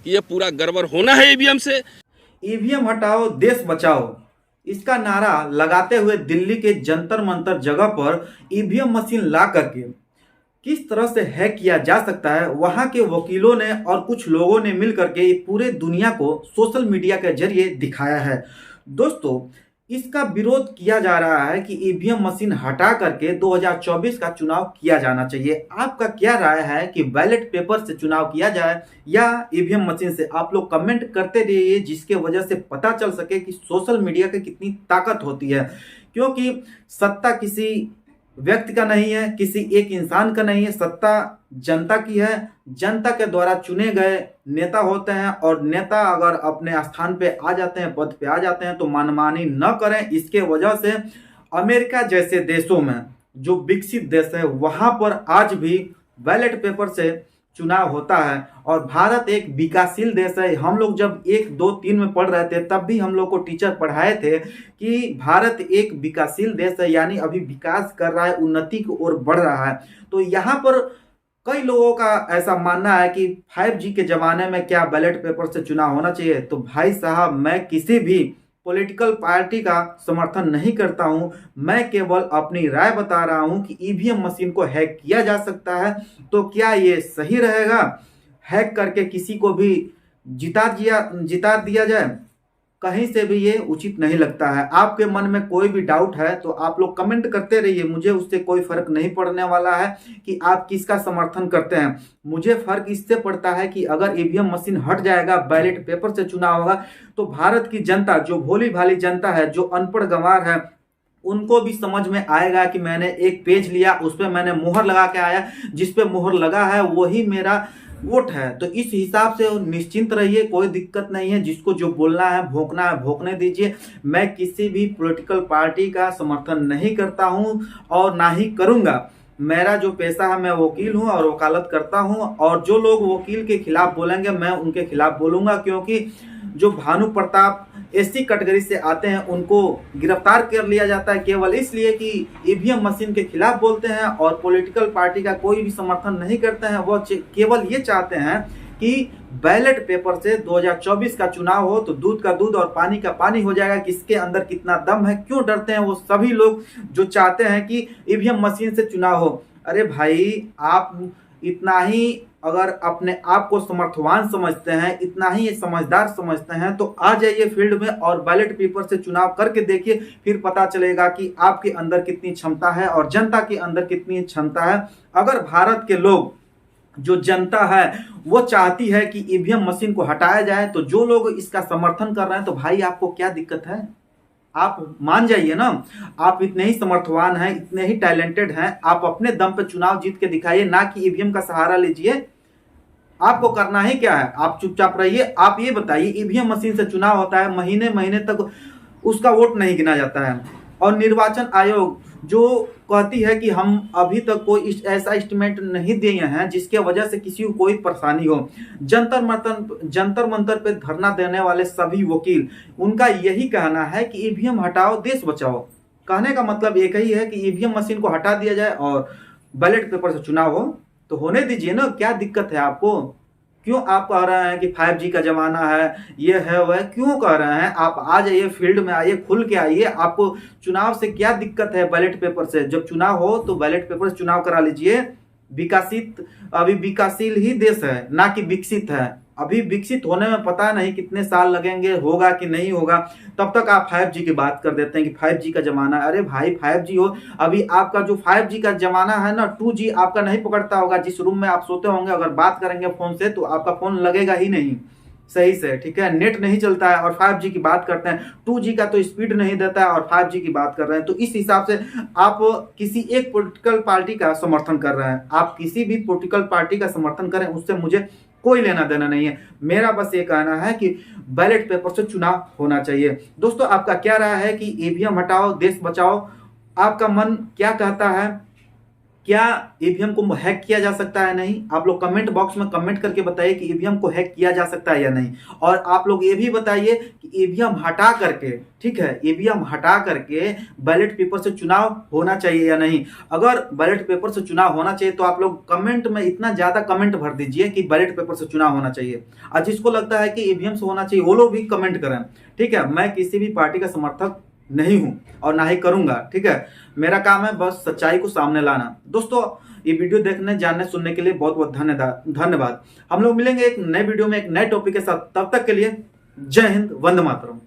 कि ये पूरा गड़बड़ होना है ईवीएम से। ईवीएम हटाओ देश बचाओ, इसका नारा लगाते हुए दिल्ली के जंतर मंतर जगह पर ईवीएम मशीन ला करके किस तरह से हैक किया जा सकता है, वहां के वकीलों ने और कुछ लोगों ने मिलकर के पूरे दुनिया को सोशल मीडिया के जरिए दिखाया है। दोस्तों, इसका विरोध किया जा रहा है कि ईवीएम मशीन हटा करके 2024 का चुनाव किया जाना चाहिए। आपका क्या राय है कि बैलेट पेपर से चुनाव किया जाए या ईवीएम मशीन से? आप लोग कमेंट करते रहिए, जिसके वजह से पता चल सके कि सोशल मीडिया की कितनी ताकत होती है। क्योंकि सत्ता किसी व्यक्ति का नहीं है, किसी एक इंसान का नहीं है, सत्ता जनता की है। जनता के द्वारा चुने गए नेता होते हैं और नेता अगर अपने स्थान पे आ जाते हैं, पद पे आ जाते हैं, तो मनमानी न करें। इसके वजह से अमेरिका जैसे देशों में, जो विकसित देश है, वहां पर आज भी बैलेट पेपर से चुनाव होता है। और भारत एक विकासशील देश है। हम लोग जब 1, 2, 3 में पढ़ रहे थे, तब भी हम लोग को टीचर पढ़ाए थे कि भारत एक विकासशील देश है, यानी अभी विकास कर रहा है, उन्नति की ओर बढ़ रहा है। तो यहाँ पर कई लोगों का ऐसा मानना है कि 5G के जमाने में क्या बैलेट पेपर से चुनाव होना चाहिए? तो भाई साहब, मैं किसी भी पॉलिटिकल पार्टी का समर्थन नहीं करता हूं। मैं केवल अपनी राय बता रहा हूं कि ईवीएम मशीन को हैक किया जा सकता है। तो क्या ये सही रहेगा हैक करके किसी को भी जिता दिया जाए? कहीं से भी ये उचित नहीं लगता है। आपके मन में कोई भी डाउट है तो आप लोग कमेंट करते रहिए, मुझे उससे कोई फर्क नहीं पड़ने वाला है कि आप किसका समर्थन करते हैं। मुझे फर्क इससे पड़ता है कि अगर ईवीएम मशीन हट जाएगा, बैलेट पेपर से चुनाव होगा, तो भारत की जनता, जो भोली भाली जनता है, जो अनपढ़ गंवार है, उनको भी समझ में आएगा कि मैंने एक पेज लिया, उस पर मैंने मोहर लगा के आया, जिस पे मोहर लगा है वही मेरा वोट है। तो इस हिसाब से निश्चिंत रहिए, कोई दिक्कत नहीं है। जिसको जो बोलना है, भोंकना है, भोंकने दीजिए। मैं किसी भी पॉलिटिकल पार्टी का समर्थन नहीं करता हूं और ना ही करूंगा। मेरा जो पेशा है, मैं वकील हूं और वकालत करता हूं। और जो लोग वकील के खिलाफ बोलेंगे, मैं उनके खिलाफ बोलूंगा। क्योंकि जो भानु प्रताप एससी कैटेगरी से आते हैं, उनको गिरफ्तार कर लिया जाता है केवल इसलिए कि ईवीएम मशीन के खिलाफ बोलते हैं और पॉलिटिकल पार्टी का कोई भी समर्थन नहीं करते हैं। वो केवल ये चाहते हैं कि बैलेट पेपर से 2024 का चुनाव हो तो दूध का दूध और पानी का पानी हो जाएगा। किसके अंदर कितना दम है, क्यों डरते हैं वो सभी लोग जो चाहते हैं कि ईवीएम मशीन से चुनाव हो? अरे भाई, आप इतना ही अगर अपने आप को समर्थवान समझते हैं, इतना ही समझदार समझते हैं, तो आ जाइए फील्ड में और बैलेट पेपर से चुनाव करके देखिए। फिर पता चलेगा कि आपके अंदर कितनी क्षमता है और जनता के अंदर कितनी क्षमता है। अगर भारत के लोग, जो जनता है, वो चाहती है कि ईवीएम मशीन को हटाया जाए, तो जो लोग इसका समर्थन कर रहे हैं, तो भाई आपको क्या दिक्कत है? आप मान जाइए ना। आप इतने ही समर्थवान हैं, इतने ही टैलेंटेड हैं, आप अपने दम पे चुनाव जीत के दिखाइए, ना कि ईवीएम का सहारा लीजिए। आपको करना ही क्या है? आप चुपचाप रहिए। आप ये बताइए, ईवीएम मशीन से चुनाव होता है, महीने महीने तक उसका वोट नहीं गिना जाता है। और निर्वाचन आयोग जो कहती है कि हम अभी तक कोई ऐसा एस्टिमेट नहीं दिए हैं जिसके वजह से किसी को कोई परेशानी हो। जंतर मंतर पे धरना देने वाले सभी वकील, उनका यही कहना है कि ईवीएम हटाओ देश बचाओ। कहने का मतलब एक ही है कि ईवीएम मशीन को हटा दिया जाए और बैलेट पेपर से चुनाव हो। तो होने दीजिए ना, क्या दिक्कत है आपको? क्यों आप कह रहे हैं कि 5G का जमाना है, ये है वह? क्यों कह रहे हैं? आप आ जाइए, फील्ड में आइए, खुल के आइए। आपको चुनाव से क्या दिक्कत है? बैलेट पेपर से जब चुनाव हो तो बैलेट पेपर से चुनाव करा लीजिए। विकसित, अभी विकासशील ही देश है, ना कि विकसित है। अभी विकसित होने में पता नहीं कितने साल लगेंगे, होगा कि नहीं होगा। तब तक आप 5G की बात कर देते हैं कि 5G का जमाना है। अरे भाई, 5G हो, अभी आपका जो 5G का जमाना है ना, 2G आपका नहीं पकड़ता होगा। जिस रूम में आप सोते होंगे, अगर बात करेंगे फोन से, तो आपका फोन लगेगा ही नहीं सही से, ठीक है? नेट नहीं चलता है और 5G की बात करते हैं। 2G का तो स्पीड नहीं देता है और 5G की बात कर रहे हैं। तो इस हिसाब से आप किसी एक पॉलिटिकल पार्टी का समर्थन कर रहे हैं। आप किसी भी पॉलिटिकल पार्टी का समर्थन करें, उससे मुझे कोई लेना देना नहीं है। मेरा बस ये कहना है कि बैलेट पेपर से चुनाव होना चाहिए। दोस्तों, आपका क्या राय है कि ईवीएम हटाओ देश बचाओ? आपका मन क्या कहता है? क्या ईवीएम को हैक किया जा सकता है नहीं? आप लोग कमेंट बॉक्स में कमेंट करके बताइए कि ईवीएम को हैक किया जा सकता है या नहीं। और आप लोग ये भी बताइए कि ईवीएम हटा करके, ठीक है, ईवीएम हटा करके बैलेट पेपर से चुनाव होना चाहिए या नहीं। अगर बैलेट पेपर से चुनाव होना चाहिए तो आप लोग कमेंट में इतना ज्यादा कमेंट भर दीजिए कि बैलेट पेपर से चुनाव होना चाहिए। और जिसको लगता है कि ईवीएम से होना चाहिए वो लोग भी कमेंट करें, ठीक है। मैं किसी भी पार्टी का समर्थक नहीं हूं और ना ही करूंगा, ठीक है। मेरा काम है बस सच्चाई को सामने लाना। दोस्तों, ये वीडियो देखने, जानने, सुनने के लिए बहुत बहुत धन्यवाद। हम लोग मिलेंगे एक नए वीडियो में एक नए टॉपिक के साथ। तब तक के लिए जय हिंद, वंदे मातरम।